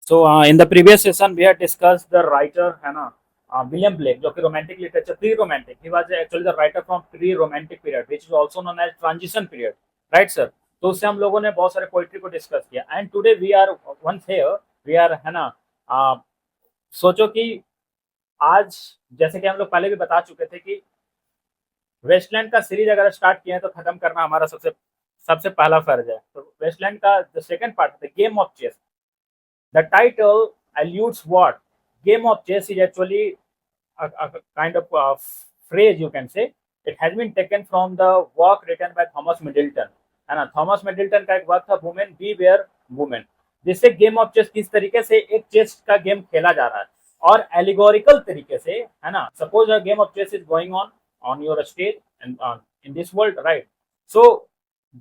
So in the previous session we had discussed the writer है ना William Blake जो कि romantic literature pre-romantic he was actually the writer from pre-romantic period which is also known as transition period right sir. तो उससे हम लोगों ने बहुत सारे पोइट्री को डिस्कस किया and today we are once here we are है ना सोचो कि आज जैसे कि हम लोग पहले भी बता चुके थे कि वेस्टलैंड का सीरीज अगर स्टार्ट किया है तो खत्म करना हमारा सबसे सबसे पहला फर्ज है। तो वेस्टलैंड का the second part the game of chess the title alludes what game of chess is actually a kind of phrase you can say it has been taken from the work written by Thomas Middleton है ना। Thomas Middleton का एक work था women B where women जिससे game of chess किस तरीके से एक चेस का गेम खेला जा रहा है और एलिगोरिकल तरीके से है ना। Suppose a game of chess is going on your stage and in this world right. So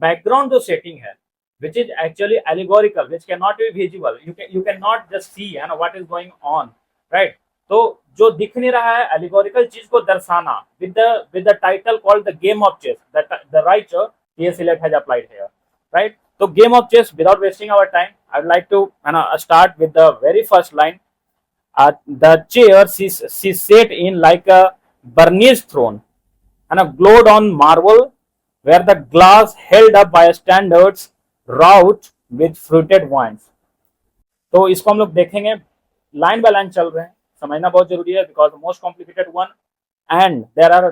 background जो सेटिंग है which is actually allegorical which cannot be visible you cannot just see है ना what is going on right। तो जो दिख नहीं रहा है allegorical चीज को दर्शाना with the title called the game of chess that the writer T.S. Eliot has applied here right। तो game of chess without wasting our time I would like to start with the very first line the chair she sat in like a burnished throne and glowed on marble where the glass held up by standards wrought with fruited vines. तो इसको हम लोग देखेंगे line by line चल रहे हैं समझना बहुत जरूरी है because most complicated one and there are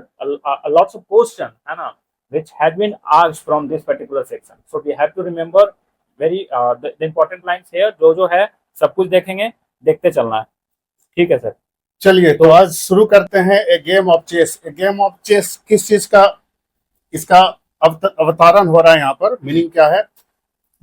lots of question है ना which had been asked from this particular section so we have to remember very the important lines here जो है सब कुछ देखेंगे देखते चलना है ठीक है सर। चलिए तो आज शुरू करते हैं a game of chess. A game of chess किस चीज का इसका अवतारण हो रहा है यहाँ पर मीनिंग क्या है।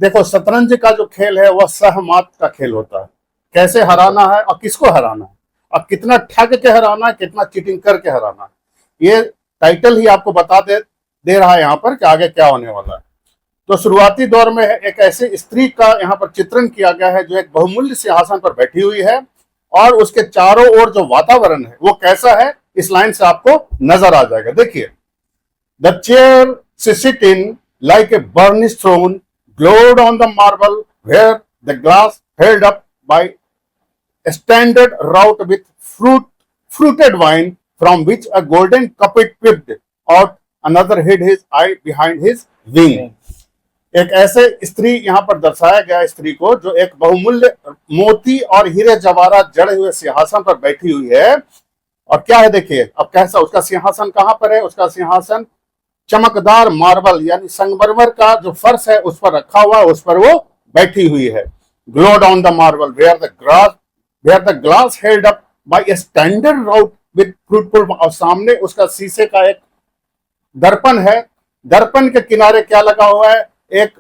देखो शतरंज का जो खेल है वह सहमात का खेल होता है कैसे हराना है और किसको हराना है और कितना ठग के हराना है कितना चीटिंग करके हराना है ये टाइटल ही आपको बता दे रहा है यहाँ पर कि आगे क्या होने वाला है। तो शुरुआती दौर में एक ऐसी स्त्री का यहाँ पर चित्रण किया गया है जो एक बहुमूल्य सिंहासन पर बैठी हुई है और उसके चारों ओर जो वातावरण है वो कैसा है इस लाइन से आपको नजर आ जाएगा। देखिए the chair she sit in like a burnished throne glowed on the marble where the glass held up by a standard wrought with fruited wine from which a golden cuppet peeped out another hid his eye behind his wing। एक ऐसे स्त्री यहाँ पर दर्शाया गया स्त्री को जो एक बहुमूल्य मोती और हीरे जवाहरात जड़े हुए सिंहासन पर बैठी हुई है और क्या है देखिए अब कैसा उसका सिंहासन कहाँ पर है उसका सिंहासन चमकदार मार्बल यानी संगमरमर का जो फर्श है उस पर रखा हुआ उस पर वो बैठी हुई है। Glowed on the marble where the glass held up by a standard wrought with fruitful और सामने उसका शीशे का एक दर्पण है। दर्पण के किनारे क्या लगा हुआ है एक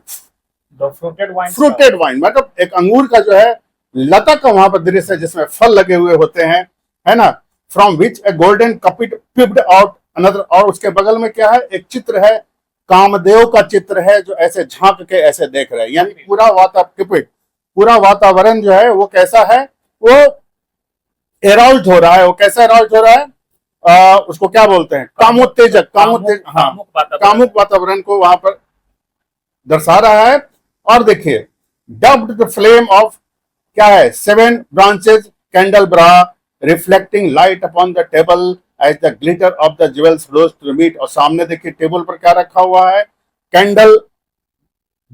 फ्रूटेड वाइन मतलब एक अंगूर का जो है लता का वहां पर दृश्य जिसमें फल लगे हुए होते हैं है ना। From which a golden cupid peeped out another और उसके बगल में क्या है एक चित्र है कामदेव का चित्र है जो ऐसे झांक के ऐसे देख रहे हैं यानी पूरा वातावरण जो है वो कैसा है वो एराउज्ड हो रहा है। वो कैसा एराउज्ड हो रहा है उसको क्या बोलते हैं कामुक वातावरण को वहां पर दर्शा रहा है। और देखिए डब्ड द फ्लेम ऑफ क्या है 7 branches candle bra reflecting light upon the table as the glitter of the jewels rose to meet। और सामने देखिए टेबल पर क्या रखा हुआ है कैंडल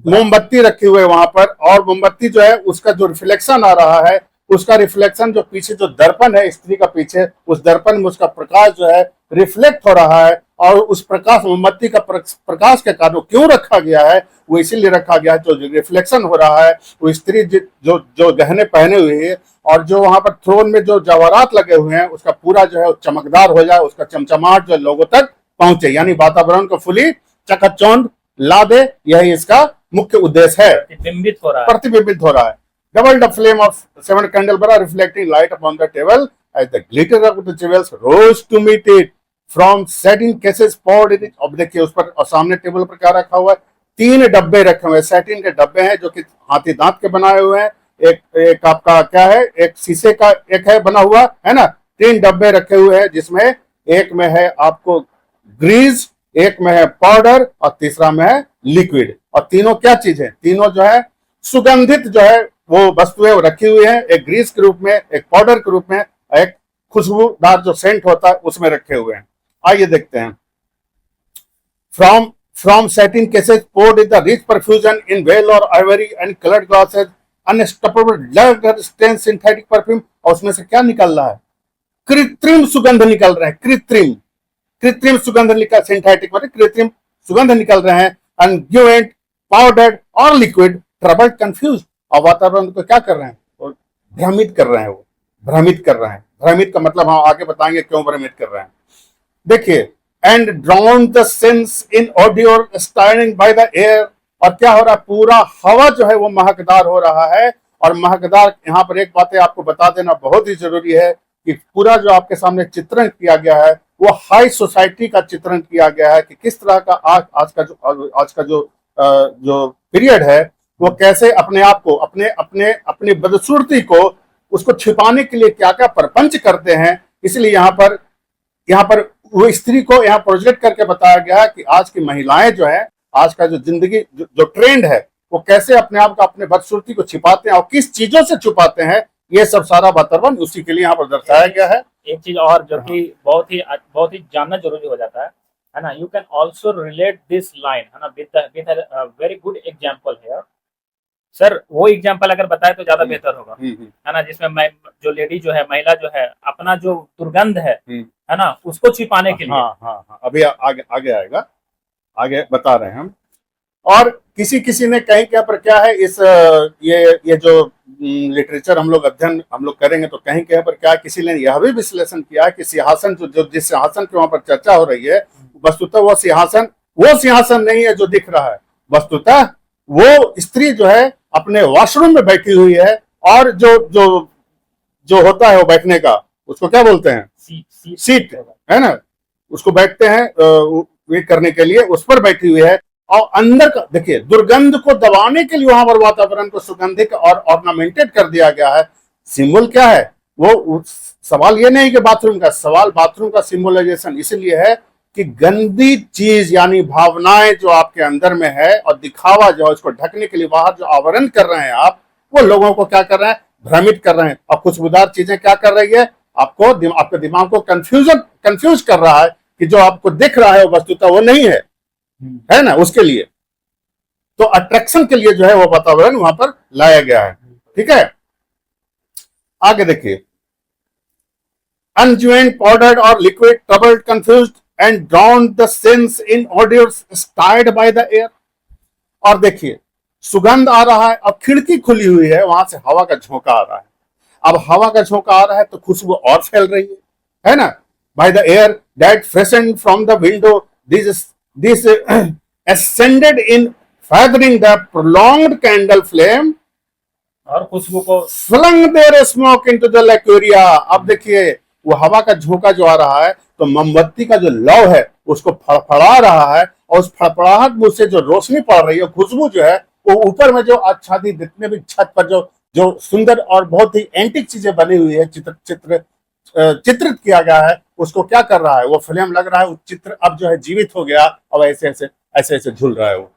मोमबत्ती रखी हुई है वहां पर और मोमबत्ती जो है उसका जो रिफ्लेक्शन आ रहा है उसका रिफ्लेक्शन जो पीछे जो दर्पण है स्त्री का पीछे उस दर्पण में उसका प्रकाश जो है रिफ्लेक्ट हो रहा है और उस प्रकाश मोमबत्ती का प्रकाश के कारण क्यों रखा गया है वो इसीलिए रखा गया है जो रिफ्लेक्शन हो रहा है वो स्त्री जो गहने पहने हुए है और जो वहां पर थ्रोन में जो जवाहरात लगे हुए हैं उसका पूरा जो है चमकदार हो जाए उसका चमचमाहट जो लोगों तक पहुंचे यानी वातावरण को फुली चकाचौंध ला दे यही इसका मुख्य उद्देश्य है प्रतिबिंबित हो रहा है। Double the flame of 7 candelabra reflecting light upon the table as the glitter of the jewels rose to meet it from satin cases poured in it। अब देखिए उस पर और सामने टेबल पर क्या रखा हुआ है 3 डब्बे रखे हुए हैं सैटिन के डब्बे हैं जो कि हाथी दांत के बनाए हुए हैं। एक आपका क्या है एक शीशे का एक है बना हुआ है ना 3 डब्बे रखे हुए हैं जिसमें एक में है आपको ग्रीस एक में है पाउडर और तीसरा में है लिक्विड। और तीनों क्या चीज है तीनों जो है सुगंधित जो है वो वस्तुएं रखी हुई हैं, एक ग्रीस के रूप में, एक पाउडर के रूप में, एक खुशबूदार जो सेंट होता है उसमें रखे हुए हैं। आइए देखते हैं। From satin cases poured in the rich perfusion in veil or ivory and colored glasses, unstoppable leather stained synthetic perfume। और उसमें से क्या निकल रहा है? कृत्रिम सुगंध निकल रहे हैं। कृत्रिम सुगंध निकल, सिंथेटिक मतलब कृत्रिम सुगंध निकल रहे हैं। अनग्यूएंट, powdered or liquid, troubled, confuse. और वातावरण को क्या कर रहे हैं? वो भ्रमित कर रहे हैं। वो भ्रमित कर रहे हैं। भ्रमित का मतलब हम आगे बताएंगे क्यों भ्रमित कर रहे हैं। देखिए, and drowned the sense in audio styling bye the air. और क्या हो रहा है? पूरा हवा जो है वो महकदार हो रहा है। और महकदार, यहाँ पर एक बात आपको बता देना बहुत ही जरूरी है कि पूरा जो आपके सामने चित्रण किया गया है वो हाई सोसाइटी का चित्रण किया गया है कि किस तरह का आज का जो पीरियड है वो कैसे अपने आप को, अपनी बदसूरती को उसको छिपाने के लिए क्या क्या प्रपंच करते हैं। इसलिए यहाँ पर वो स्त्री को यहाँ प्रोजेक्ट करके बताया गया है कि आज की महिलाएं जो है, आज का जो जिंदगी जो ट्रेंड है वो कैसे अपने आप का, अपने बदसूरती को छिपाते हैं और किस चीजों से छुपाते हैं। ये सब सारा वातावरण उसी के लिए यहाँ पर दर्शाया गया है। एक चीज और जो कि बहुत ही जानना जरूरी हो जाता है ना। You can also relate this line, है ना, with very good example here. Sir वो एग्जाम्पल अगर बताए तो ज्यादा बेहतर होगा, है ना, जिसमें जो लेडी जो है, महिला जो है, अपना जो दुर्गंध है ना, उसको छिपाने के लिए। हाँ, अभी आगे आएगा, आगे बता रहे हैं हम। और किसी ने कहीं क्या पर क्या है, इस ये जो लिटरेचर हम लोग करेंगे तो कहीं क्या पर क्या, किसी ने यह भी विश्लेषण किया है कि सिंहासन जो जिस सिंहासन की वहां पर चर्चा हो रही है, वस्तुतः वो सिंहासन नहीं है जो दिख रहा है। वस्तुतः वो स्त्री जो है अपने वॉशरूम में बैठी हुई है और जो होता है वो बैठने का, उसको क्या बोलते हैं? सीट, है ना, उसको बैठते हैं वे करने के लिए, उस पर बैठी हुई है। और अंदर का देखिए, दुर्गंध को दबाने के लिए वहां पर वातावरण को सुगंधित और ऑर्नामेंटेड कर दिया गया है। सिंबल क्या है? वो सवाल ये नहीं कि बाथरूम का, सवाल बाथरूम का सिंबलाइजेशन इसलिए है कि गंदी चीज यानी भावनाएं जो आपके अंदर में है और दिखावा जो है उसको ढकने के लिए बाहर जो आवरण कर रहे हैं आप, वो लोगों को क्या कर रहे हैं? भ्रमित कर रहे हैं। और खुशबूदार चीजें क्या कर रही है? आपके दिमाग को कंफ्यूज कर रहा है कि जो आपको दिख रहा है वो वस्तुतः वो नहीं है ना। उसके लिए तो अट्रैक्शन के लिए जो है वो वातावरण वहां पर लाया गया है। ठीक है, आगे देखिए। Unguent, powdered or liquid, troubled, confused and drowned the sense in odours stirred by the air. और देखिए, सुगंध आ रहा है, अब खिड़की खुली हुई है, वहां से हवा का झोंका आ रहा है। अब हवा का झोंका आ रहा है तो खुशबू और फैल रही है ना। By the air that freshened from the window, this ascended in feathering the prolonged candle flame और खुशबू को flung their smoke into the liquoria। अब देखिए, वो हवा का झोंका जो आ रहा है तो मोमबत्ती का जो लौ है उसको फड़फड़ा रहा है, और उस फड़फड़ाहट में से जो रोशनी पड़ रही है, खुशबू जो है वो ऊपर में जो आच्छादित जितने भी छत पर जो सुंदर और बहुत ही एंटिक चीजें बनी हुई है, चित्रित किया गया है, उसको क्या कर रहा है? वो फिल्म लग रहा है, वो चित्र अब जो है जीवित हो गया और ऐसे झूल रहा है वो।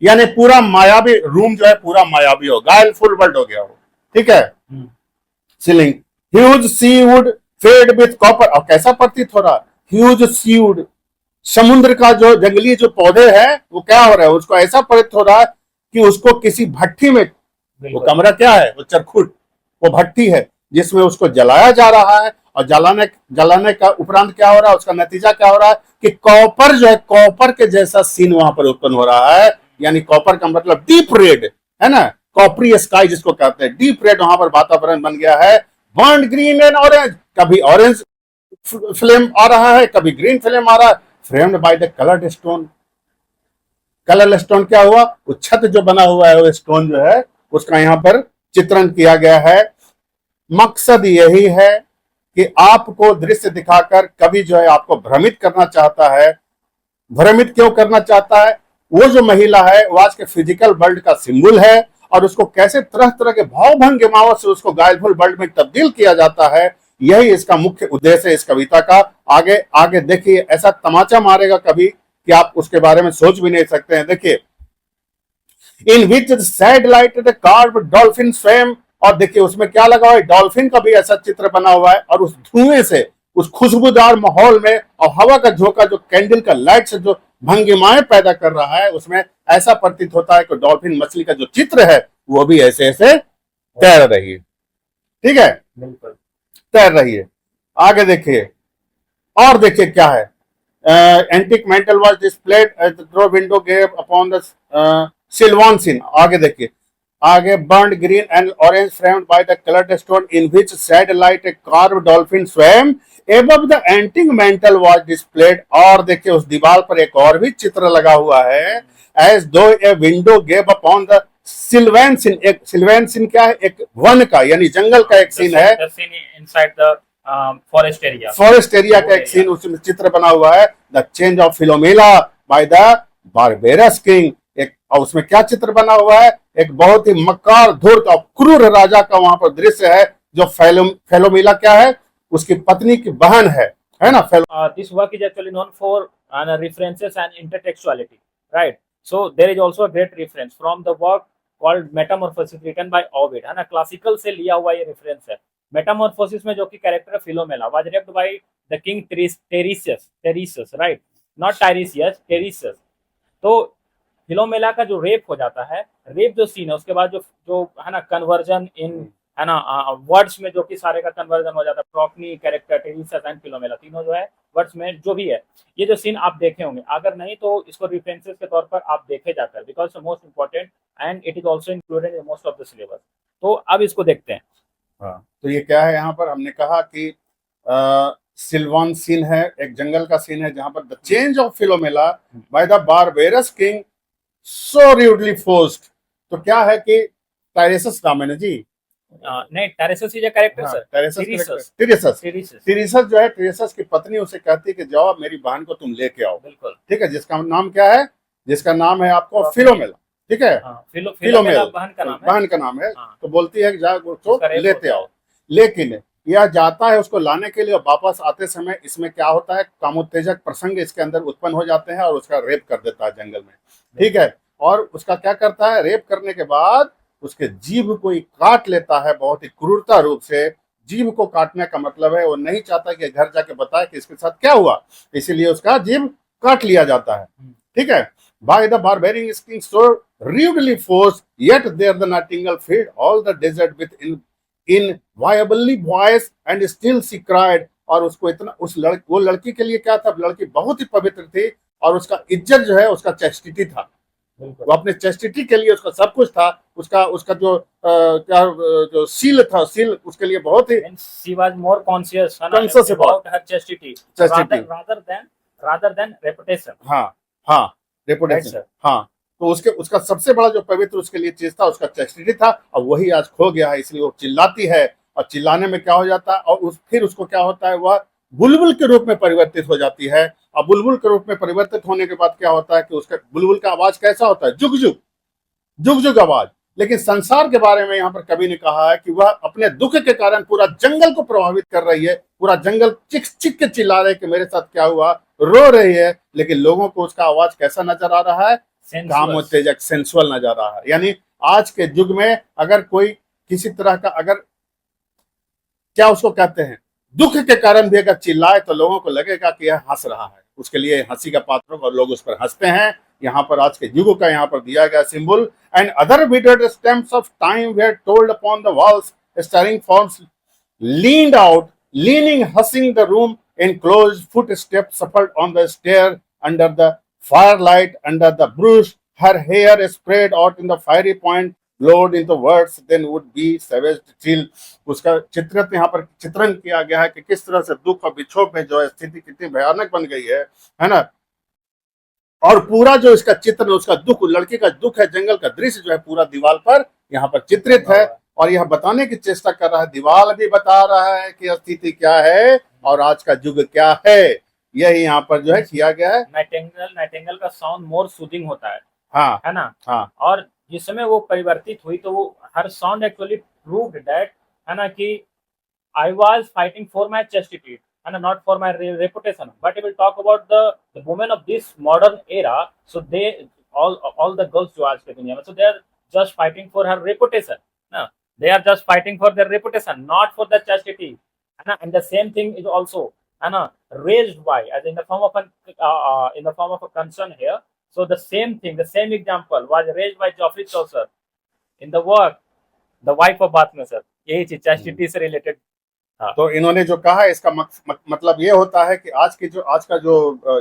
यानी पूरा मायावी रूम जो है पूरा मायावी हो गया, फुल वर्ल्ड हो गया वो। ठीक है। Ceiling, huge seawood fed with copper. और कैसा प्रतीत हो रहा है? ह्यूज सीवुड, समुद्र का जो जंगली जो पौधे हैं वो क्या हो रहा है? उसको ऐसा प्रतीत हो रहा है कि उसको किसी भट्टी में, वो कमरा क्या है? वो चरखुट, वो भट्टी है जिसमें उसको जलाया जा रहा है। और जलाने का उपरांत क्या हो रहा है? उसका नतीजा क्या हो रहा है कि कॉपर जो है, कॉपर के जैसा सीन वहां पर उत्पन्न हो रहा है। यानी कॉपर का मतलब डीप रेड, है ना, कॉपरी स्काई जिसको कहते हैं, डीप रेड वहां पर वातावरण बन गया है। बर्न ग्रीन एंड ऑरेंज, कभी ऑरेंज फ्लेम आ रहा है, कभी ग्रीन फ्लेम आ रहा है। Framed by the coloured stone. Colour stone क्या हुआ? वो छत जो बना हुआ है वो स्टोन जो है उसका यहाँ पर चित्रण किया गया है। मकसद यही है कि आपको दृश्य दिखाकर कभी जो है आपको भ्रमित करना चाहता है। भ्रमित क्यों करना चाहता है? वो जो महिला है वो आज के फिजिकल वर्ल्ड का सिंबल है, और उसको कैसे तरह तरह के भाव भंगिमाओं से उसको गायफुल वर्ल्ड में तब्दील किया जाता है, यही इसका मुख्य उद्देश्य है इस कविता का। आगे देखिए, ऐसा तमाचा मारेगा कभी कि आप उसके बारे में सोच भी नहीं सकते हैं। देखिए, इन which sad lighted curve dolphin स्वयं, और देखिए उसमें क्या लगा हुआ है, डॉल्फिन का भी ऐसा चित्र बना हुआ है, और उस धुएं से, उस खुशबूदार माहौल में और हवा का झोंका जो कैंडल का लाइट से जो भंगिमाएं पैदा कर रहा है, उसमें ऐसा प्रतीत होता है कि डॉल्फिन मछली का जो चित्र है वो भी ऐसे ऐसे तैर रही है। ठीक है, बिल्कुल। तैर रही है। आगे देखिए, और देखिए क्या है, antique mantel was displayed through window gave upon the sylvan scene. आगे देखिए, आगे burned green and orange framed by the coloured stone in which sad light a carve dolphin swam above the antique mantel was displayed. और देखिए उस दीवार पर एक और भी चित्र लगा हुआ है, as though a window gave upon the sylvan scene. एक सिल्वैन सीन क्या है, एक वन का यानी जंगल का एक सीन है, inside the forest area, forest area का एक सीन उसमें चित्र बना हुआ है, the change of Philomela by the barbarous king. एक, और उसमें क्या चित्र बना हुआ है, एक बहुत ही मक्कार धूर्त और क्रूर राजा का वहां पर दृश्य है, जो फेलोमिला क्या है, उसकी पत्नी की बहन है ना। this work is actually known for references and intertextuality, right? So there is also a great reference from the work called Metamorphosis written by Ovid, है ना, क्लासिकल से लिया हुआ ये रेफरेंस है। मेटामॉर्फोसिस में जो कि character Philomela was raped by the king Tereus, right, not Tiresias, Tereus. तो फिलोमेला का जो रेप हो जाता है, रेप जो सीन है, उसके बाद जो जो है ना कन्वर्जन इन, है ना, वर्ड्स में जो कि सारे का कन्वर्जन हो जाता है, प्रॉक्नी कैरेक्टर टेरिसियस एंड फिलोमेला तीनों जो है वर्ड्स में जो भी है, ये जो सीन आप देखे होंगे, अगर नहीं तो इसको रेफरेंसेस के तौर पर आप देखे जाकर, because most important and it is also included in most of the syllabus. तो अब इसको देखते हैं। हाँ, तो ये क्या है, यहाँ पर हमने कहा कि सिल्वान सीन है, एक जंगल का सीन है जहां पर the change of Philomela by the barbarous king so rudely forced. तो क्या है कि टायरेसस नाम है ना जी, नहीं, टेरिसियस इज अ कैरेक्टर सर, टिरिसस जो है, टिरिसस की पत्नी उसे कहती है कि जाओ मेरी बहन को तुम लेके आओ, बिल्कुल, ठीक है, जिसका नाम क्या है, जिसका नाम है आपको फिलोमेला, ठीक है, फिलोमेला बहन का नाम है। हाँ। तो बोलती है कि जा उसको लेते आओ, लेकिन यह जाता है उसको लाने के लिए, वापस आते समय इसमें क्या होता है, कामोत्तेजक प्रसंग इसके अंदर उत्पन्न हो जाते हैं और उसका रेप कर देता है जंगल में, ठीक है। और उसका क्या करता है, रेप करने के बाद उसके जीभ को ही काट लेता है बहुत ही क्रूरता रूप से। जीभ को काटने का मतलब है वो नहीं चाहता कि घर जाके बताए कि इसके साथ क्या हुआ, इसीलिए उसका जीभ काट लिया जाता है, ठीक है। By the barbarian king so rudely forced, yet there the nightingale filled all the desert with inviolably voice, and still she cried। और उसको इतना, वो लड़की के लिए क्या था, लड़की बहुत ही पवित्र थी और उसका इज्जत जो है उसका चेस्टिटी था, वो अपने चेस्टिटी के लिए उसका सब कुछ था, उसका जो क्या जो सील था, सील उसके लिए बहुत ही, she was more conscious about her chastity rather than reputation। हाँ रेपुटेशन, हाँ। तो उसका सबसे बड़ा जो पवित्र उसके लिए चीज था उसका चेस्टिटी था, और वही आज खो गया है, इसलिए वो चिल्लाती है, और चिल्लाने में क्या हो जाता है, और फिर उसको क्या होता है, वह बुलबुल के रूप में परिवर्तित हो जाती है। और बुलबुल के रूप में परिवर्तित होने के बाद क्या होता है कि उसका बुलबुल का आवाज कैसा होता है, जुग जुग जुग जुग आवाज। लेकिन संसार के बारे में यहाँ पर कभी ने कहा है कि वह अपने दुख के कारण पूरा जंगल को प्रभावित कर रही है, पूरा जंगल चिक चिक के चिल्ला रहे कि मेरे साथ क्या हुआ, रो रही है, लेकिन लोगों को उसका आवाज कैसा नजर आ रहा है, कामोत्तेजक, सेंसुअल नजर आ रहा है। यानी आज के युग में अगर कोई किसी तरह का, अगर क्या उसको कहते हैं, दुख के कारण भी अगर चिल्लाए तो लोगों को लगेगा कि यह हंस रहा है, उसके लिए हंसी का पात्र और लोग उस पर हंसते हैं। यहाँ पर आज के युग का यहाँ पर दिया गया सिंबल, एंड अदर विडेड stumps of time were told upon the walls, staring forms leaned out, leaning, hushing the room, enclosed footsteps shuffled on the stair under the firelight, under the brush, her hair spread out in the fiery point, glowed into words, then would be savage chill। उसका चित्रित यहाँ पर चित्रण किया गया है कि किस तरह से दुख और विक्षोभ में जो है स्थिति कितनी भयानक बन गई है ना। और पूरा जो इसका चित्र, उसका दुख, लड़की का दुख है, जंगल का दृश्य जो है पूरा दीवार पर यहाँ पर चित्रित है, और यह बताने की चेष्टा कर रहा है, दीवार भी बता रहा है कि स्थिति क्या है और आज का युग क्या है। यही यहाँ पर जो है किया गया है। नाइटिंगेल का साउंड मोर सूदिंग होता है, हाँ, है ना, हाँ। और जिस समय वो परिवर्तित हुई तो वो हर साउंड एक्चुअली प्रूव्ड दैट, है ना, कि I was fighting for my chastity and not for my reputation, but we will talk about the women of this modern era, so they all the girls जो आज के दुनिया में, so they are just fighting for her reputation, ना, they are just fighting for their reputation, not for the chastity, है ना. And the same thing is also, है ना, raised by, as in the form of in the form of a concern here. So the same thing, the same example was raised by Geoffrey Chaucer in the work The Wife of Bath sir. यही चीज chastity से related. तो इन्होंने जो कहा है इसका मतलब ये होता है कि आज का जो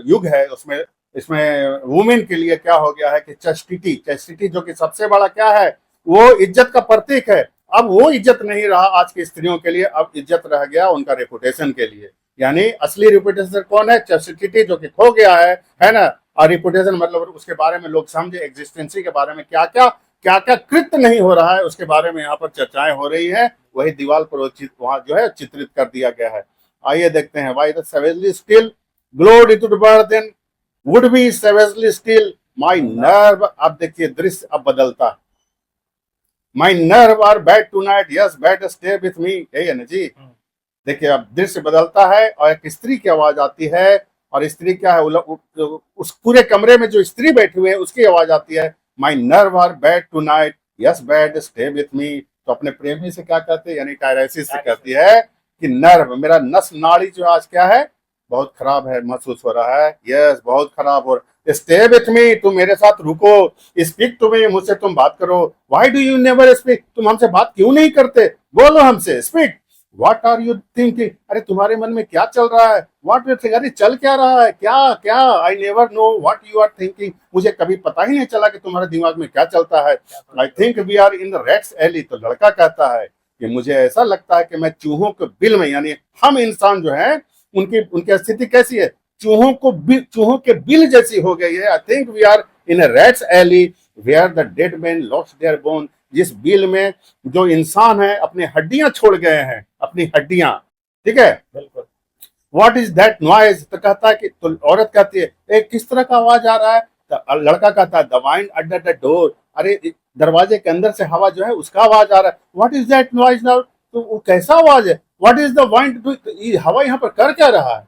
युग है उसमें इसमें वुमेन के लिए क्या हो गया है कि चैस्टिटी जो कि सबसे बड़ा क्या है, वो इज्जत का प्रतीक है. अब वो इज्जत नहीं रहा आज की स्त्रियों के लिए, अब इज्जत रह गया उनका रेपुटेशन के लिए. यानी असली रेपुटेशन कौन है? चैस्टिटी, जो कि खो गया है ना. और रेपुटेशन मतलब उसके बारे में लोग समझे, एग्जिस्टेंसी के बारे में क्या क्या कृत्य नहीं हो रहा है उसके बारे में यहाँ पर चर्चाएं हो रही है. वही दीवार पर वहां जो है चित्रित कर दिया गया है. आइए देखते हैं. Why the savagely still glowed into the birth then would be savagely still my nerve. अब देखिए दृश्य अब बदलता. My nerve are bad tonight, yes bad stay with me. यही है ना जी. देखिए अब दृश्य बदलता है और एक स्त्री की आवाज आती है. और स्त्री क्या है, उस पूरे कमरे में जो स्त्री बैठी हुई है उसकी आवाज आती है. My nerve are bad tonight, yes bad stay with me. तो अपने प्रेमी से क्या कहते हैं, यानी टायराइसिस से कहती है कि नर्व, मेरा नस नाड़ी जो आज क्या है, बहुत खराब है, महसूस हो रहा है. यस, बहुत खराब हो रहा है. स्टे विथ मी, तुम मेरे साथ रुको. स्पीक टू मी, मुझसे तुम बात करो. Why do you never speak, तुम हमसे बात क्यों नहीं करते, बोलो हमसे. Speak. What are you thinking, अरे तुम्हारे मन में क्या चल रहा है. व्हाट यू थिंक, अरे चल क्या रहा है, क्या. I never know what you are thinking, मुझे कभी पता ही नहीं चला कि तुम्हारे दिमाग में क्या चलता है. I think we are in the rats alley. तो लड़का कहता है कि मुझे ऐसा लगता है कि मैं चूहों के बिल में, यानी हम इंसान जो है उनकी स्थिति कैसी है, चूहों के बिल जैसी हो गई है. I think we are in a rats alley where the dead man lost their bone. जिस बिल में जो इंसान है अपनी हड्डियां छोड़ गए हैं, अपनी हड्डियां. ठीक है. बिल्कुल. व्हाट इज दैट नॉइज, तो कहता है कि, तो औरत कहती है किस तरह का आवाज आ रहा है. तो लड़का कहता है the wind under the door, अरे दरवाजे के अंदर से हवा जो है उसका आवाज आ रहा है. What is that noise now, तो वो कैसा आवाज है. व्हाट इज द वाइंड, हवा यहाँ पर कर क्या रहा है.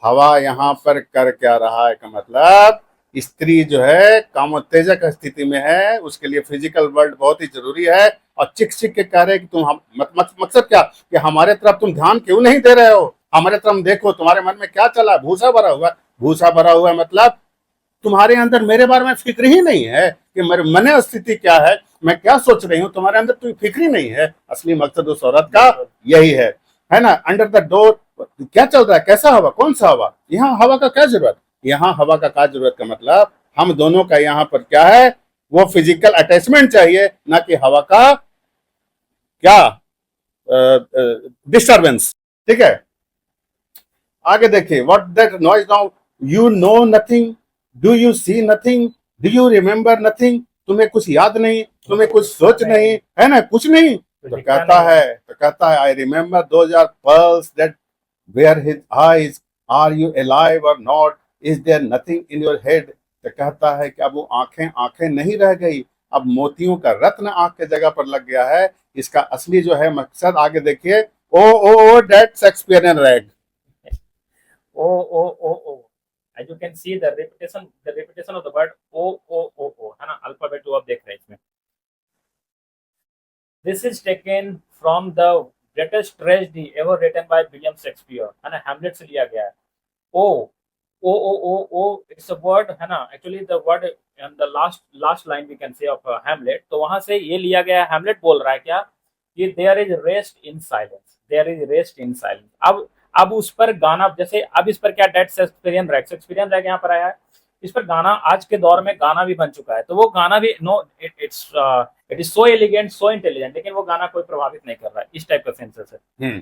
हवा यहाँ पर कर क्या रहा है का मतलब स्त्री जो है कामोत्तेजक स्थिति में है, उसके लिए फिजिकल वर्ल्ड बहुत ही जरूरी है. और चिक के कह रहे कि तुम मकसद क्या कि हमारे तरफ तुम ध्यान क्यों नहीं दे रहे हो, हमारे तरफ देखो, तुम्हारे मन में क्या चला. भूसा भरा हुआ मतलब तुम्हारे अंदर मेरे बारे में फिक्र ही नहीं है कि मेरे मन स्थिति क्या है, मैं क्या सोच रही हूँ, तुम्हारे अंदर कोई फिक्र ही नहीं है. असली मकसद उस औरत का यही है ना. अंडर द डोर क्या चल रहा है, कैसा हवा, कौन सा हवा. यहाँ हवा का क्या जरूरत, यहाँ हवा का क्या जरूरत का मतलब हम दोनों का यहाँ पर क्या है, वो फिजिकल अटैचमेंट चाहिए, ना कि हवा का क्या डिस्टर्बेंस. ठीक है. आगे देखिए. What that noise now, you know nothing, do you see nothing, do you remember nothing, तुम्हें कुछ याद नहीं, तुम्हें कुछ सोच नहीं है ना, कुछ नहीं. तो कहता है I remember those are pearls that were his eyes, are you alive or not, is there nothing in your head. तो कहता है कि अब वो आंखें नहीं रह गई, अब मोतियों का रत्न आंख के जगह पर लग गया है. इसका असली जो है मकसद आगे देखिए. O that Shakespearian rag. O. As you can see the repetition of the word o, है ना, अल्फाबेट जो आप देख रहे हैं इसमें. This is taken from the greatest tragedy ever written by William Shakespeare, है ना, Hamlet से लिया गया है. O, it's a word, है ना, actually the word and the last line we can say of Hamlet. तो वहां से ये लिया गया है. Hamlet बोल रहा है क्या कि there is rest in silence. अब उस पर गाना, जैसे अब इस पर क्या डेट शेक्सपियरियन रैग यहाँ पर आया है. इस पर गाना आज के दौर में गाना भी बन चुका है. तो वो गाना भी no it is so elegant, so intelligent, लेकिन वो गाना कोई प्रभावित नहीं कर रहा है. इस टाइप का सेंसेस है.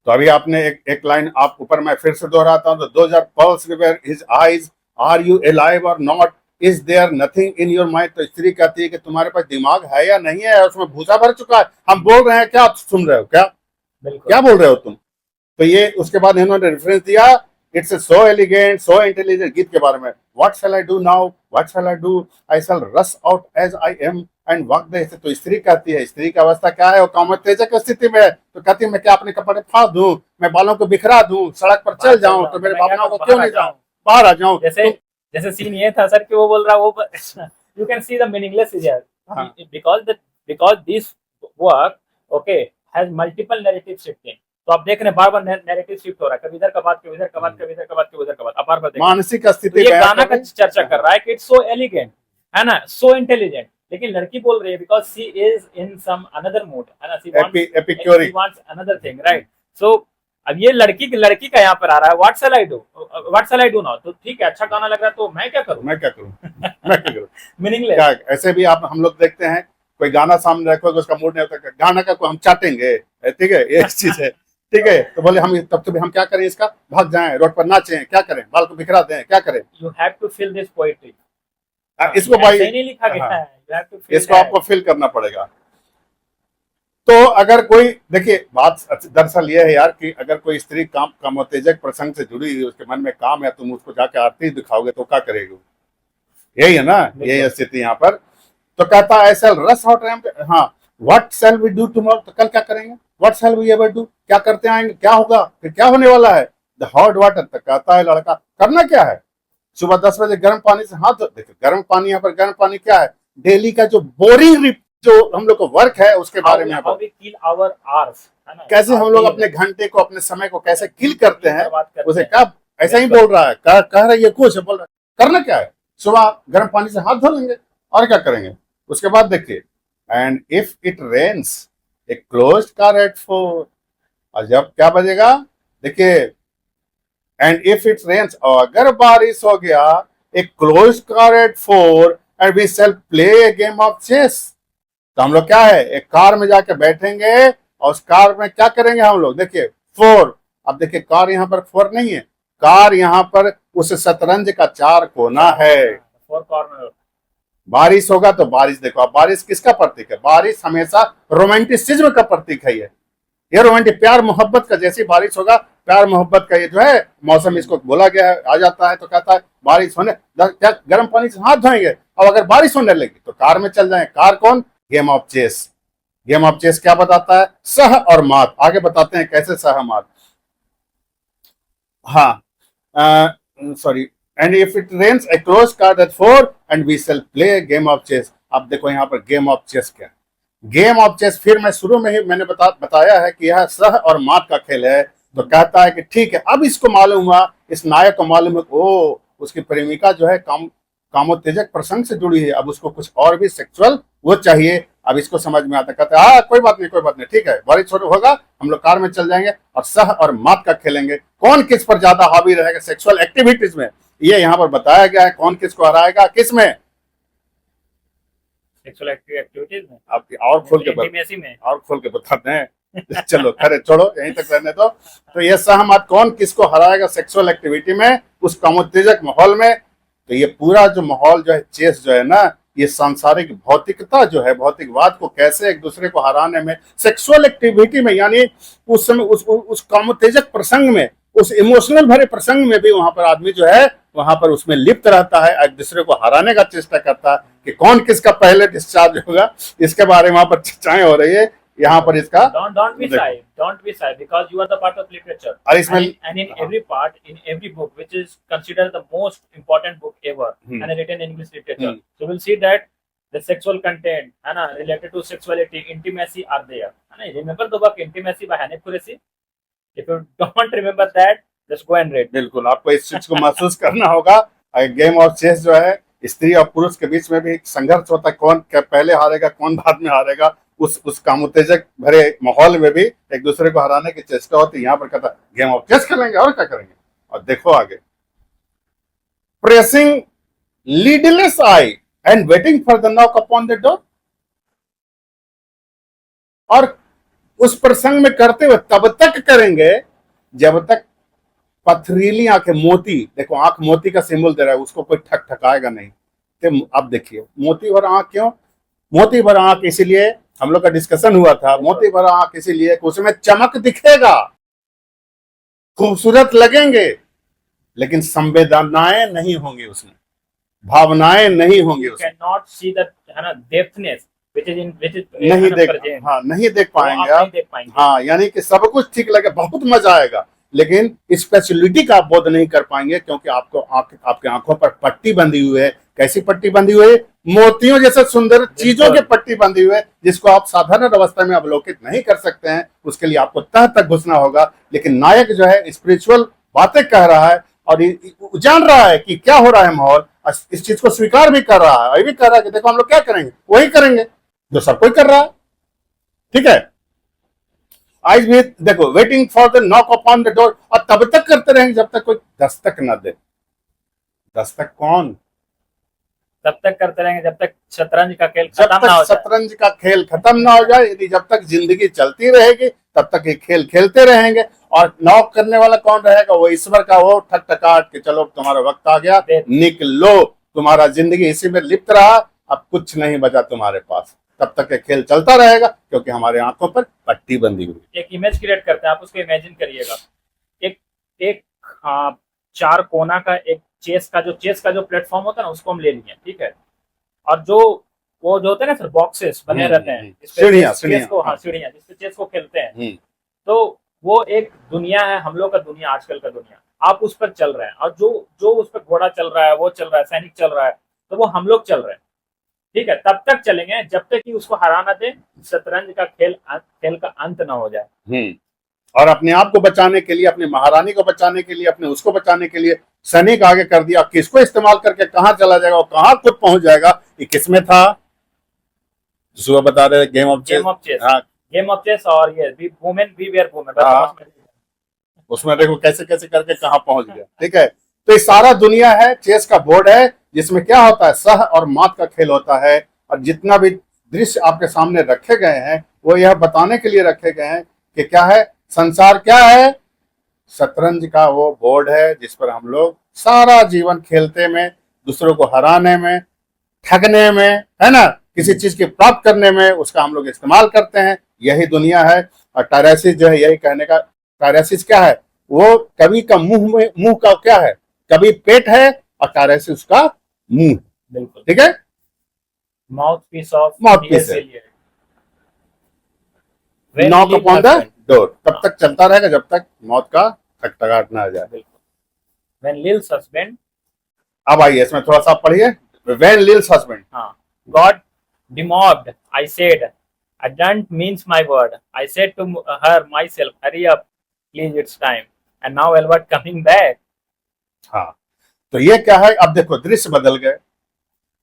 तो अभी आपने एक लाइन आप ऊपर मैं फिर से दोहराता हूँ. Those are pearls were his eyes, are you alive or not, is there nothing in your mind. तो स्त्री कहती है कि तुम्हारे पास दिमाग है या नहीं है, उसमें भूसा भर चुका है. हम बोल रहे हैं क्या आप सुन रहे हो, क्या बोल रहे हो तुम. तो ये उसके बाद इन्होंने रेफरेंस दिया it's so elegant, so intelligent गीत के बारे में. What shall I do now, what shall I do, I shall rush out as I am and walk the. तो स्त्री कहती है, स्त्री की अवस्था क्या है, वो कामोत्तेजक स्थिति में है. तो कहती है मैं क्या अपने कपड़े फाड़ दूं, मैं बालों को बिखरा दूं, सड़क पर चल जाऊं, तो मेरे भावनाओं को क्यों नहीं जाऊं, बाहर आ जाऊं. जैसे सीन ये था सर कि वो बोल रहा वो you can see the meaningless is here. हाँ. Because this work, okay, has multiple narrative shifting. तो आप देख रहे हैं बार बार नैरेटिव शिफ्ट हो रहा है, कभी इधर का बात, कभी इधर का बात, कभी इधर का बात, कभी उधर का बात, बार बार मानसिक तो स्थिति ये बयान गाना कर का रही है। चर्चा कर रहा है कि इट्स सो एलिगेंट, है ना, सो इंटेलिजेंट, लेकिन लड़की बोल रही है because she is in some another mood, है ना, she wants another thing, right. So अब ये लड़की का यहाँ पर आ रहा है, what shall I do now, तो ठीक है, अच्छा गाना लग रहा है, तो मैं क्या करूं, मैं क्या करूं मीनिंगलेस। क्या ऐसे भी आप हम लोग देखते हैं, कोई गाना सामने रखोगे उसका मूड नहीं होता, गाना का हम चाटेंगे, ठीक है, ये चीज है, ठीक है, तो बोले हम तब तो हम क्या करें, इसका भाग जाएं, रोड पर नाचें, क्या करें, बाल को बिखरा दें, क्या करें। You have to feel this poetry, इसको भाई नहीं लिखा गया है, you have to feel इसको that. आपको फील करना पड़ेगा। तो अगर कोई, देखिए बात दरअसल ये है यार कि अगर कोई स्त्री कामोत्तेजक प्रसंग से जुड़ी हुई, उसके मन में काम है, तुम उसको जाके आरती दिखाओगे तो क्या करेगी, यही है ना, यही स्थिति यहाँ पर। तो कहता है ऐसा रस हॉट रैम, हाँ, what shall we do tomorrow, तो कल क्या करेंगे, what shall we ever do, क्या करते आएंगे, क्या होगा, फिर क्या होने वाला है, द हॉट वाटर, तो कहता है लड़का करना क्या है, सुबह 10 बजे गर्म पानी से हाथ धो, देखो गर्म पानी, यहाँ पर गर्म पानी क्या है, डेली का जो बोरिंग जो हम लोग को वर्क है उसके बारे में, कैसे हम लोग अपने घंटे को, अपने समय को कैसे किल करते हैं, उसे क्या ऐसा ही बोल रहा है, कह रहा है ये कुछ बोल रहा है, करना क्या है, सुबह गर्म पानी से हाथ धो लेंगे और क्या करेंगे। उसके बाद देखिए, and if it rains a closed car at 4, और जब क्या बजेगा, देखिए, एंड इफ इट रेन्स, और अगर बारिश हो गया, a closed car at 4 and we shall play a game of chess, तो हम लोग क्या है, एक कार में जाके बैठेंगे और उस कार में क्या करेंगे हम लोग, देखिए 4, अब देखिए कार यहाँ पर 4 नहीं है, कार यहाँ पर उस शतरंज का 4 कोना है, 4 कॉर्नर। बारिश होगा तो बारिश, देखो अब बारिश किसका प्रतीक है, बारिश हमेशा रोमांटिसिज्म का प्रतीक है, ये रोमांटिक प्यार मोहब्बत का, जैसी बारिश होगा प्यार मोहब्बत का ये जो है मौसम, इसको बोला गया है, आ जाता है, तो कहता है बारिश होने, क्या गर्म पानी से हाथ धोएंगे, अब अगर बारिश होने लगी तो कार में चल जाए, कार कौन, game of chess. Game of chess क्या बताता है, सह और मात, आगे बताते हैं कैसे सह मात, हाँ, sorry, and if it rains a close card at 4 and we shall play game of chess. अब देखो यहाँ पर गेम ऑफ चेस क्या, गेम ऑफ चेस, फिर मैं शुरू में ही मैंने बताया है कि यह सह और मात का खेल है, तो कहता है कि ठीक है, अब इसको मालूम हुआ, इस नायक को मालूम है, ओ उसकी प्रेमिका जो है कामोत्तेजक प्रसंग से जुड़ी है, अब उसको कुछ और भी सेक्सुअल वो चाहिए, अब इसको समझ में आता, कहता है हाँ कोई बात नहीं, ठीक है, बारिश होगा, हम लोग कार में चल जाएंगे और सह और मात का खेलेंगे, कौन किस पर ज्यादा हावी रहेगा सेक्सुअल एक्टिविटीज में, ये यहाँ पर बताया गया है, कौन किसको हराएगा, किस में, सेक्सुअल एक्टिविटीज में, आप और खोल के बताते हैं चलो खैर छोड़ो, यहीं तक रहने दो। तो ये सहमत, कौन किसको हराएगा सेक्सुअल एक्टिविटी में, उस कामोत्तेजक माहौल में, तो ये पूरा जो माहौल जो है चेस जो है ना, ये सांसारिक भौतिकता जो है, भौतिकवाद को कैसे एक दूसरे को हराने में, सेक्सुअल एक्टिविटी में, यानी उस समय उस कामोत्तेजक प्रसंग में, उस इमोशनल भरे प्रसंग में भी वहां पर आदमी जो है वहां पर उसमें लिप्त रहता है, एक दूसरे को हराने का चेष्टा करता है कि कौन किसका पहले डिस्चार्ज होगा, इसके बारे में वहां पर चर्चाएं हो रही है यहाँ पर इसका। don't be shy because you are the part of literature, और इसमें and in every part, in every book which is considered the most important book ever and written in English literature, so we'll see that the sexual content है ना, related to sexuality, intimacy are there, है ना। Remember the book Intimacy by Hanif Qureshi? If you don't remember that, just go and read। बिल्कुल आपको इस चीज को महसूस करना होगा। गेम ऑफ चेस जो है, स्त्री और पुरुष के बीच में भी संघर्ष होता है, कौन पहले हारेगा, कौन बाद में हारेगा, उस कामोत्तेजक भरे माहौल में भी एक दूसरे को हराने की चेष्टा होती है। यहाँ पर कहता गेम ऑफ चेस खेलेंगे और क्या करेंगे, और देखो आगे, pressing leadless I and waiting for the knock upon the door, और उस प्रसंग में करते हुए तब तक करेंगे जब तक पथरीली आंखें, मोती, देखो आंख मोती का सिंबल दे रहा है, उसको कोई ठक ठकाएगा नहीं। तो अब देखिए मोती भर आंख क्यों, मोती भर आंख इसीलिए, हम लोग का डिस्कशन हुआ था, मोती भर आंख इसीलिए कि उसमें चमक दिखेगा, खूबसूरत लगेंगे, लेकिन संवेदनाएं नहीं होंगी उसमें, भावनाएं नहीं होंगी उसमें, cannot see the है ना डेप्थनेस which is नहीं देख, हाँ नहीं देख पाएंगे आप, हाँ यानी कि सब कुछ ठीक लगे, बहुत मजा आएगा, लेकिन स्पेशलिटी का आप बोध नहीं कर पाएंगे, क्योंकि आपके आंखों पर पट्टी बंधी हुई है। कैसी पट्टी बंधी हुई है? मोतियों जैसे सुंदर चीजों की पट्टी बंधी हुई है, जिसको आप साधारण अवस्था में अवलोकित नहीं कर सकते हैं। उसके लिए आपको तह तक घुसना होगा। लेकिन नायक जो है स्पिरिचुअल बातें कह रहा है और जान रहा है कि क्या हो रहा है माहौल, इस चीज को स्वीकार भी कर रहा है, ये भी कह रहा है कि देखो हम लोग क्या करेंगे, वही करेंगे जो सब कोई कर रहा है। ठीक है, आज भी देखो, waiting for the knock upon the door, और तब तक करते रहेंगे जब तक कोई दस्तक न दे। दस्तक कौन? तब तक करते रहेंगे जब तक शतरंज का खेल जब खत्म ना हो तक जाए। शतरंज का खेल खत्म ना हो जाए, यदि जब तक जिंदगी चलती रहेगी तब तक ये खेल खेलते रहेंगे। और नॉक करने वाला कौन रहेगा? वो ईश्वर का वो ठकठकाट के चलो तुम्हारा वक्त आ गया, निकलो। तुम्हारा जिंदगी इसी में लिप्त रहा, अब कुछ नहीं बचा तुम्हारे पास। तब तक ये खेल चलता रहेगा, क्योंकि हमारे आंखों पर पट्टी बंधी हुई। एक इमेज क्रिएट करते हैं, आप उसको इमेजिन करिएगा। एक एक चार कोना का एक चेस का जो प्लेटफॉर्म होता है ना, उसको हम ले लिए, ठीक है। और जो वो जो होते हैं ना फिर बॉक्सेस बने रहते हैं, सीढ़ियां सीढ़ियां जिसपे चेस को खेलते हैं। तो वो एक दुनिया है, हम लोग का दुनिया, आजकल का दुनिया। आप उस पर चल रहे हैं, और जो जो उस पर घोड़ा चल रहा है, वो चल रहा है, सैनिक चल रहा है, तो वो हम लोग चल रहे हैं। ठीक है, तब तक चलेंगे जब तक कि उसको हरा ना दे, शतरंज का खेल का अंत ना हो जाए। और अपने आप को बचाने के लिए, अपनी महारानी को बचाने के लिए, अपने उसको बचाने के लिए सैनिक आगे कर दिया। किसको इस्तेमाल करके कहां चला जाएगा और कहां खुद पहुंच जाएगा, ये किसमें था? सुबह बता रहे गेम ऑफ चेस और ये वुमेन बी वेयर वुमेन, उसमें देखो कैसे कैसे करके कहां पहुंच गया। ठीक है, तो ये सारा दुनिया है, चेस का बोर्ड है, जिसमें क्या होता है, सह और मात का खेल होता है। और जितना भी दृश्य आपके सामने रखे गए हैं, वो यह बताने के लिए रखे गए हैं कि क्या है संसार, क्या है शतरंज का वो बोर्ड है, जिस पर हम लोग सारा जीवन खेलते में, दूसरों को हराने में, ठगने में, है ना, किसी चीज की प्राप्त करने में उसका हम लोग इस्तेमाल करते हैं। यही दुनिया है। और टायरेसिस जो है, यही कहने का, टायरेसिस क्या है? वो कवि का मुंह का क्या है? कभी पेट है और टायरेसिस उसका मुंह। बिल्कुल, ठीक है, माउथ पीस ऑफ है। नॉक अपॉन द डोर, तब तक चलता रहेगा जब तक मौत का खटखटाहट ना आ जाए। When Lil's husband, अब आइए इसमें थोड़ा सा पढ़िए। When Lil's husband, God demobbed, I said, I don't means my word. I said to her myself, hurry up, please, it's time. And now Albert coming back. हाँ, तो ये क्या है? अब देखो दृश्य बदल गए,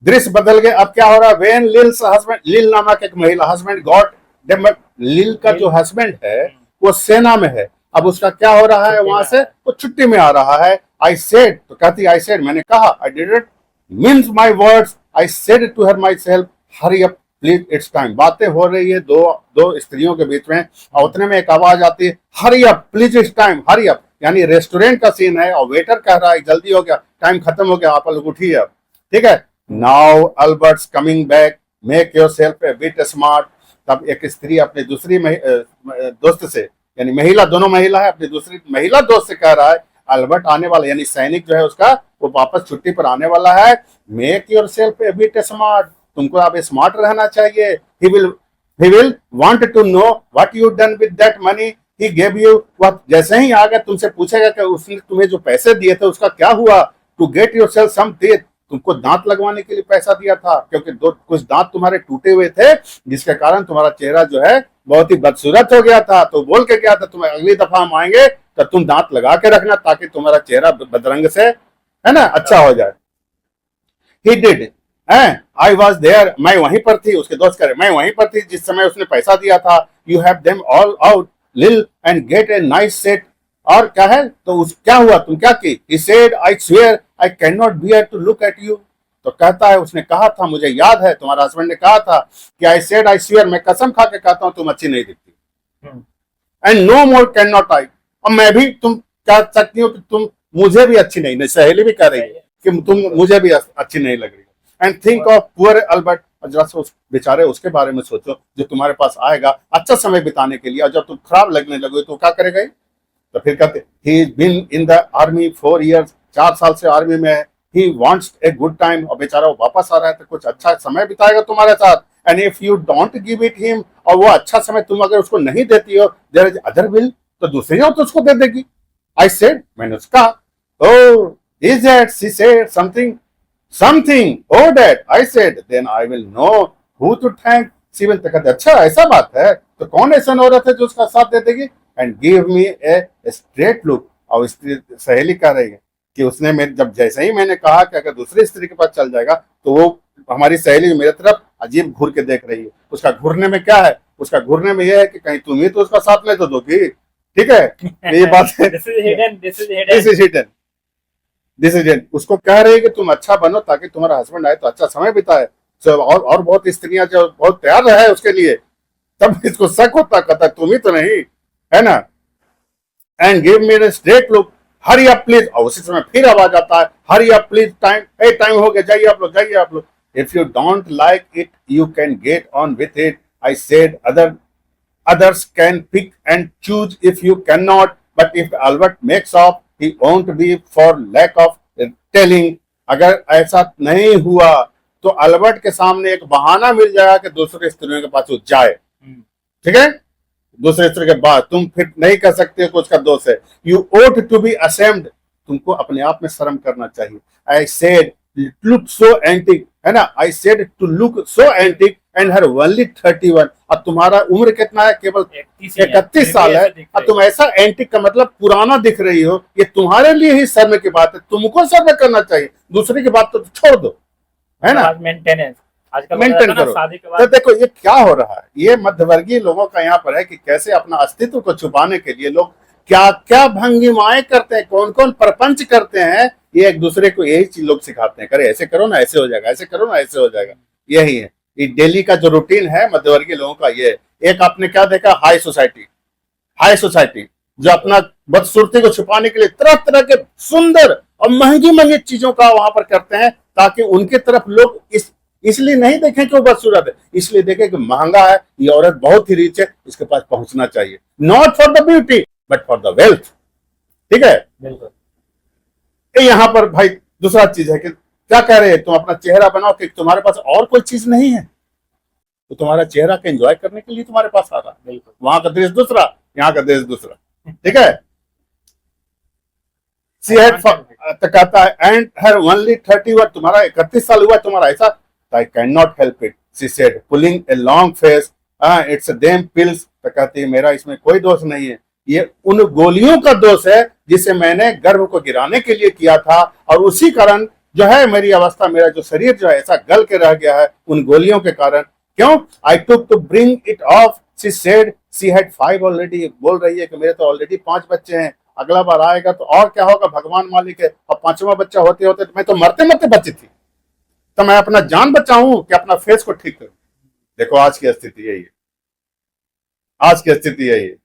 दृश्य बदल गए। अब क्या हो रहा है? When Lil's husband, लिल नामक एक महिला, हस्बैंड गॉड, लिल का जो हस्बैंड है वो सेना में है। अब उसका क्या हो रहा है? वहां से वो छुट्टी में आ रहा है। आई सेड, तो कहती आई सेड, मैंने कहा, I didn't means my words, I said to her myself, hurry up please, it's time. बातें हो रही है दो स्त्रियों के बीच में, और उतने में एक आवाज आती है, hurry up please, it's time, hurry up. यानी रेस्टोरेंट का सीन है और वेटर कह रहा है जल्दी हो गया, टाइम खत्म हो गया, आप लोग उठिए अब। ठीक है, now Albert's coming back, make yourself a bit smart. तब एक स्त्री अपने दूसरी दोस्त से, यानी महिला, दोनों महिला है, अपनी दूसरी महिला दोस्त से कह रहा है, अल्बर्ट आने वाला, यानी सैनिक जो है उसका, वो वापस छुट्टी पर आने वाला है। Make yourself a bit smart, तुमको अब स्मार्ट रहना चाहिए। He will want to know what you done with that money he gave you. वह जैसे ही आ गया तुमसे पूछेगा कि उसने तुम्हें जो पैसे दिए थे उसका क्या हुआ। To get yourself some teeth, तुमको दांत लगवाने के लिए पैसा दिया था, क्योंकि कुछ दांत तुम्हारे टूटे हुए थे, जिसके कारण तुम्हारा चेहरा जो है बहुत ही बदसूरत हो गया था। तो बोल के गया था तुम्हें अगली दफा हम आएंगे तो तुम दांत लगा के रखना, ताकि तुम्हारा चेहरा बदरंग से, है ना, अच्छा हो जाए। He did, I was there, मैं वहीं पर थी। उसके दोस्त करे, मैं वहीं पर थी जिस समय उसने पैसा दिया था। You have them all out Lil and get a nice set. और क्या है, तो उस क्या हुआ, तुम क्या की? He said, I swear I cannot bear to look at you। तो कहता है, उसने कहा था, मुझे याद है तुम्हारा हस्बैंड ने कहा था कि I said, I swear, मैं कसम खा के कहता हूं तुम अच्छी नहीं दिखती। And no more cannot I, अब मैं भी, तुम कह सकती हो कि तुम मुझे भी अच्छी नहीं, सहेली भी कह रही है कि तुम मुझे भी अच्छी नहीं लग रही। And think of poor Albert, और जरा सा उस बेचारे उसके बारे में सोचो जो तुम्हारे पास आएगा अच्छा समय बिताने के लिए, और जब तुम खराब लगने लगोगे तो क्या करेगा? तो फिर कहते, he been in the army 4 years, 4 साल से आर्मी में है। he wants a good time, और बेचारा वो वापस आ रहा है तो कुछ अच्छा समय बिताएगा तुम्हारे साथ। and if you don't give it him, और वो अच्छा समय तुम अगर उसको नहीं देती हो, there is other will, तो दूसरी हो तो उसको दे देगी। आई सेड, मैंने उसका, oh is that, she said something, oh that, I said then I will know who to thank, she will, कहते अच्छा ऐसा बात है, तो कौन ऐसा औरत है जो उसका साथ दे देगी, and give me a straight look। और स्त्री सहेली कह रही है कि उसने मेरे, जब जैसे ही मैंने कहा कि अगर दूसरी स्त्री के पास चल जाएगा, तो वो हमारी सहेली मेरे तरफ अजीब घूर के देख रही है। उसका घूरने में क्या है, उसका घूरने में यह है कि कहीं तुम ही तो उसका साथ नहीं तो दोगी, ठीक है, ये बात है। This is hidden. This is hidden. This is hidden, this is hidden. उसको कह रही है कि तुम अच्छा बनो ताकि तुम्हारा हस्बैंड आए तो अच्छा समय बिताए। और बहुत स्त्रियां जो बहुत तैयार है उसके लिए, तब इसको शक होता, कहता तुम ही तो नहीं, है ना। And give me a straight look, Hari up please. और उसी समय फिर आवाज आता है, हरी अप प्लीज, टाइम हो गया, जाइए आप लोग, जाइए आप लोग। If you don't like it you can get on with it, I said others can pick and choose if you cannot, but if Albert makes off he won't be for lack of telling। अगर ऐसा नहीं हुआ तो Albert के सामने एक बहाना मिल जाएगा कि दूसरे स्त्रियों के पास वो जाए, ठीक है, दूसरे स्त्री के बाद तुम फिर नहीं कर सकते हो कि उसका दोष है। You ought to be ashamed, तुमको अपने आप में शर्म करना चाहिए। I said look so antique, है ना, I said to look so antique and her only 31। अब तुम्हारा उम्र कितना है, केवल 31 साल है, अब तुम ऐसा एंटिक का मतलब पुराना दिख रही हो, ये तुम्हारे लिए ही शर्म की बात है, तुमको शर्म करना चाहिए, दूसरे की बात तो छोड़ दो, है ना। मेंटेनेंस आजकल मेंटेन करो। शादी के तो बाद देखो ये क्या हो रहा है, ये मध्यवर्गीय लोगों का यहाँ पर है कि कैसे अपना अस्तित्व को छुपाने के लिए लोग क्या क्या भंगिमाएं करते हैं, कौन कौन प्रपंच करते हैं, ये एक दूसरे को यही चीज लोग सिखाते हैं, करे ऐसे करो ना ऐसे हो जाएगा, ऐसे करो ना ऐसे हो जाएगा। यही है ये डेली का जो रूटीन है मध्यवर्गीय लोगों का। ये एक आपने क्या देखा, हाई सोसाइटी जो अपना बदसूरती को छुपाने के लिए तरह तरह के सुंदर और महंगी महंगी चीजों का वहां पर करते हैं, ताकि उनके तरफ लोग इसलिए नहीं देखें कि वो बदसूरत है, इसलिए देखें कि महंगा है, ये औरत बहुत ही रिच है, इसके पास पहुंचना चाहिए, not for the beauty but for the wealth, ठीक है। बिल्कुल यहाँ पर भाई दूसरा चीज है कि क्या कह रहे हैं, तुम अपना चेहरा बनाओ कि तुम्हारे पास और कोई चीज नहीं है, तो तुम्हारा चेहरा का एंजॉय करने के लिए तुम्हारे पास आ रहा है। बिल्कुल, वहां का देश दूसरा, यहाँ का देश दूसरा, ठीक है। सी हैड तो कहता है एंड हर ओनली 31, तुम्हारा 31 साल हुआ तुम्हारा ऐसा, I can not help it, she said pulling a long face, it's them pills. तो कहती है मेरा इसमें कोई दोष नहीं है, ये उन गोलियों का दोष है जिसे मैंने गर्भ को गिराने के लिए किया था, और उसी कारण जो है मेरी अवस्था, मेरा जो शरीर जो है ऐसा गल के रह गया है उन गोलियों के कारण। क्यों, I took to bring it off, she said she had 5 already, बोल रही है कि मेरे तो ऑलरेडी 5 बच्चे हैं, अगला बार आएगा तो और क्या होगा, भगवान मालिक है। और 5वां बच्चा होते होते मैं तो मरते मरते बची थी, तो मैं अपना जान बचाऊं कि अपना फेस को ठीक करूं। देखो आज की स्थिति यही है, आज की स्थिति यही है।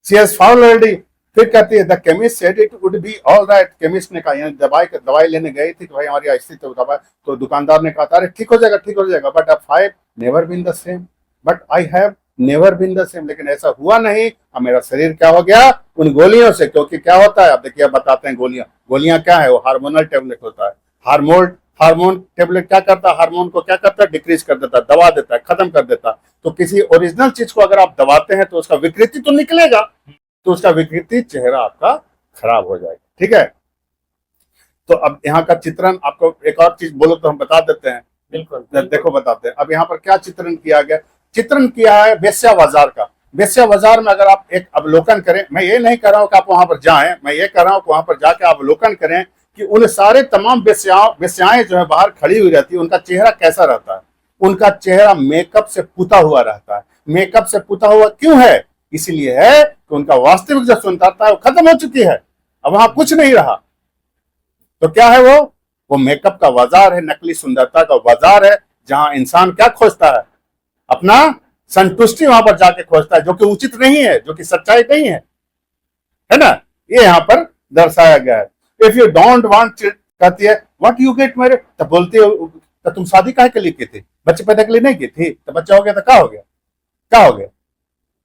She has found already. फिर कहती है the chemist said it would be all right, chemist ने कहा, दवाई लेने गई थी कि भाई हमारी स्थिति तो दवाई, तो दुकानदार ने कहा अरे ठीक हो जाएगा, ठीक हो जाएगा, but I never been the same, but I have never been the same, लेकिन ऐसा हुआ नहीं। अब मेरा शरीर क्या हो गया उन गोलियों से, क्योंकि क्या होता है, अब देखिए बताते हैं गोलियां क्या है, वो हार्मोनल टेबलेट होता है। हार्मोन टेबलेट क्या करता है, हार्मोन को क्या करता है, डिक्रीज कर देता है, दबा देता है, खत्म कर देता है। तो किसी ओरिजिनल चीज को अगर आप दबाते हैं तो उसका विकृति तो निकलेगा, तो उसका विकृति चेहरा आपका खराब हो जाएगा, ठीक है। तो अब यहाँ का चित्रण आपको एक और चीज बोलो तो हम बता देते हैं। बिल्कुल, देखो बताते हैं। अब यहाँ पर क्या चित्रण किया गया, चित्रण किया है वेश्या बाजार का। वेश्या बाजार में अगर आप एक अवलोकन करें, मैं ये नहीं कह रहा हूं कि आप वहां पर जाएं, मैं ये कह रहा हूं कि वहां पर जाके अवलोकन करें कि उन सारे तमाम वेश्याएं जो है बाहर खड़ी हुई रहती है, उनका चेहरा कैसा रहता है। उनका चेहरा मेकअप से पुता हुआ रहता है। मेकअप से पुता हुआ क्यों है, इसलिए है कि उनका वास्तविक जो सुंदरता है वो खत्म हो चुकी है, अब वहां कुछ नहीं रहा। तो क्या है वो मेकअप का बाजार है, नकली सुंदरता का बाजार है, जहां इंसान क्या खोजता है, अपना संतुष्टि वहां पर जाके खोजता है, जो कि उचित नहीं है, जो कि सच्चाई नहीं है ना। ये यहाँ पर दर्शाया गया है। इफ यू डोंट वांट, कहती है व्हाट यू गेट मैरिड, तो बोलती है तो तुम शादी काहे के लिए की थी, बच्चे पैदा के लिए नहीं की थी, तो बच्चा हो गया तो क्या हो गया, क्या हो गया,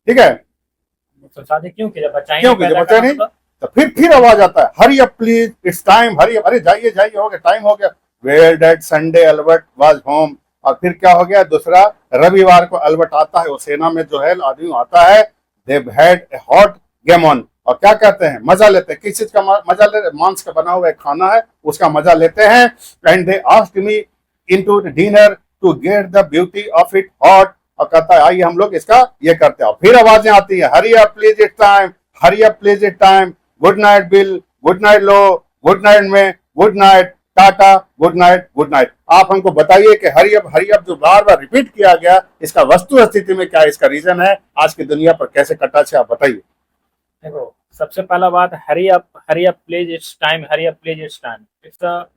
ठीक है। तो शादी क्यों की, जब बच्चा ही क्यों नहीं की, पैदा बच्चा करा नहीं, तो? तो फिर आवाज आता है hurry up please it's time, hurry up, अरे जाइए जाइए, हो गया, टाइम हो गया। Well that Sunday Albert was home. और फिर क्या हो गया, दूसरा रविवार को अल्बर्ट आता है, वो सेना में जो है आदमी आता है, they had a hot game on, और क्या कहते हैं, मजा लेते हैं। किस चीज का मजा लेते? मांस का बना हुआ एक खाना है, उसका मजा लेते हैं। And they asked me into dinner to get the beauty of it hot, और कहता है आइए हम लोग इसका ये करते हैं। फिर आवाजें आती है, hurry up please it time, hurry up please it time, good night Bill, good night Lou, good night May, good night ta ta, good night, good night. आप हमको बताइए कि हरी अप जो बार बार रिपीट किया गया, इसका वस्तु स्थिति में क्या इसका रीजन है, आज की दुनिया पर कैसे कटा छे, आप बताइए। देखो, सबसे पहला बात, हरी up please it's time, hurry up please it's time, it's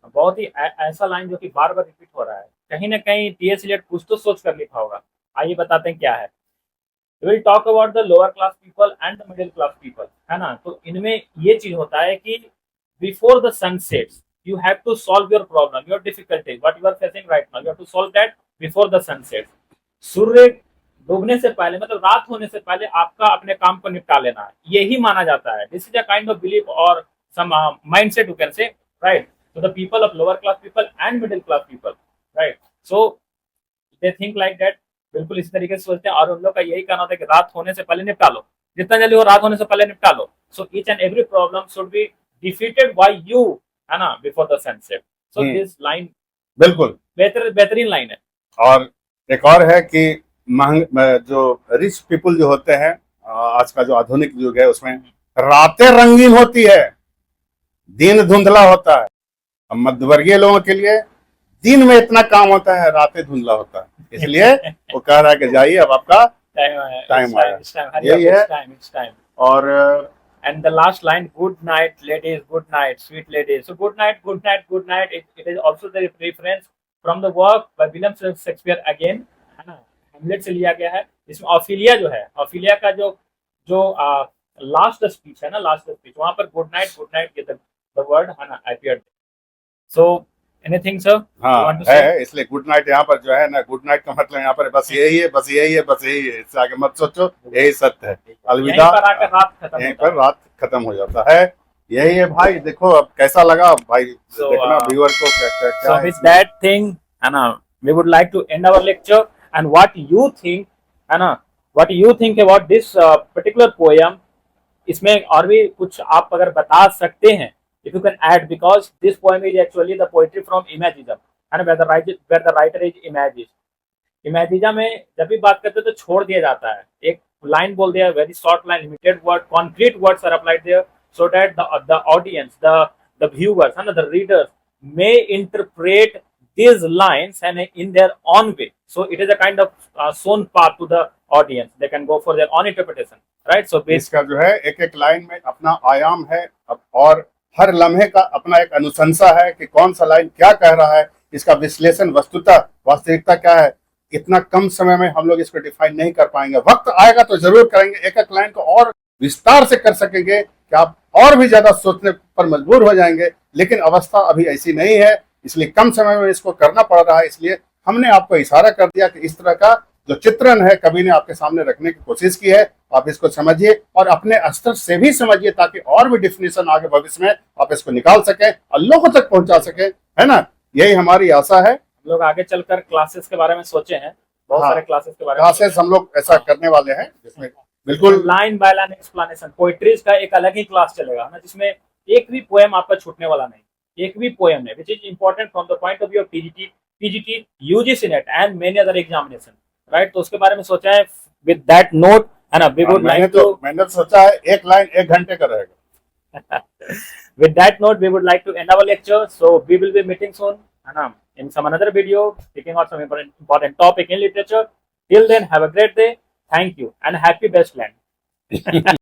बहुत ही ऐसा लाइन जो कि बार बार रिपीट हो रहा है। कहीं ना कहीं टी.एस. एलियट कुछ तो सोच कर लिखा होगा। आइए बताते हैं क्या है। We will talk about the lower class people and the middle class people, है ना। तो इनमें ये चीज होता है कि before the sun sets you have to solve your problem, your difficulty, what you are facing right now, you have to solve that before the sun sets। सूर्य डूबने से पहले, मतलब रात होने से पहले आपका अपने काम को निपटा लेना है, यही माना जाता है। This is a kind of belief और some mindset you can say, right. So the people of lower class people and middle class people, right? So they think like that, बिल्कुल इसी तरीके से सोचते हैं। और उन लोग का यही कहना होता है कि रात होने से पहले निपटा लो, जितना जल्दी हो रात होने से पहले निपटा लो। So each and every problem should be defeated by you, है ना, before the sunset. So this line बिल्कुल बेहतरीन लाइन है। और एक और है कि जो रिच पीपल जो होते हैं, आज का जो आधुनिक युग है उसमें रातें रंगीन होती है, दिन धुंधला होता है। अब मध्यवर्गीय लोगों के लिए दिन में इतना काम होता है, रातें धुंधला होता है। इसलिए वो कह रहा है कि जाइए अब आपका टाइम आया, यही है। और and the last line, good night ladies, good night sweet ladies। so good night, good night, good night, it is also the reference from the work by William Shakespeare again, है ना, हेमलेट से लिया गया है। इसमें ऑफिलिया जो है, Ophelia का जो जो लास्ट स्पीच है ना, लास्ट स्पीच, वहां पर गुड नाइट के द वर्ड, है ना, अपीयर्ड। So anything sir? हाँ है, इसलिए गुड नाइट यहाँ पर जो है ना, गुड नाइट का मतलब यहाँ पर बस यही है, बस यही है, बस यही है, इससे आगे मत सोचो, यही सत्य है। अलविदा, यहीं पर रात खत्म हो जाता है, यही है भाई। देखो अब कैसा लगा भाई, देखना व्यूअर को क्या है। विद दैट थिंग, है ना, we would like to end our lecture. And what you think, है ना, what you think about this particular poem, इसमें और भी कुछ आप अगर बता सकते हैं, if you can add, because this poem is actually the poetry from Imagism, and where the writer is Imagist। Imagism में जब भी बात करते तो छोड़ दिया जाता है, एक लाइन बोल दिया, very short line, limited word, concrete words are applied there, so that the audience, the viewers and the readers may interpret these lines and in their own way। so it is a kind of shown path to the audience, they can go for their own interpretation, right? so इसका जो है एक एक line में अपना आयाम है, और हर लम्हे का अपना एक अनुशंसा है कि कौन सा लाइन क्या कह रहा है, इसका विश्लेषण, वस्तुता, वास्तविकता क्या है। इतना कम समय में हम लोग इसको डिफाइन नहीं कर पाएंगे, वक्त आएगा तो जरूर करेंगे, एक एक लाइन को और विस्तार से कर सकेंगे कि आप और भी ज्यादा सोचने पर मजबूर हो जाएंगे। लेकिन अवस्था अभी ऐसी नहीं है, इसलिए कम समय में इसको करना पड़ रहा है। इसलिए हमने आपको इशारा कर दिया कि इस तरह का जो चित्रण है कवि ने आपके सामने रखने की कोशिश की है, आप इसको समझिए और अपने स्तर से भी समझिए, ताकि और भी डिफिनेशन आगे भविष्य में आप इसको निकाल सकें और लोगों तक पहुंचा सकें, है ना। यही हमारी आशा है। हम लोग आगे चलकर क्लासेस के बारे में सोचे हैं, बहुत सारे क्लासेस के बारे में, क्लासेस हम लोग ऐसा करने वाले हैं जिसमें बिल्कुल line by line explanation, poetries का एक अलग ही क्लास चलेगा ना, जिसमें एक भी पोएम आपका छूटने वाला नहीं, एक भी पोएम है, which is important from the point of view of PGT, UGC net and many other examination, right. तो उसके बारे में सोचा है। विद दैट नोट, है ना, वी वुड लाइक टू, मैंने सोचा है एक लाइन 1 घंटे का रहेगा। With that note, we would like to end our lecture. So we will be meeting soon, in some another video, speaking on some important topic in literature. Till then, have a great day. Thank you and happy Bestland.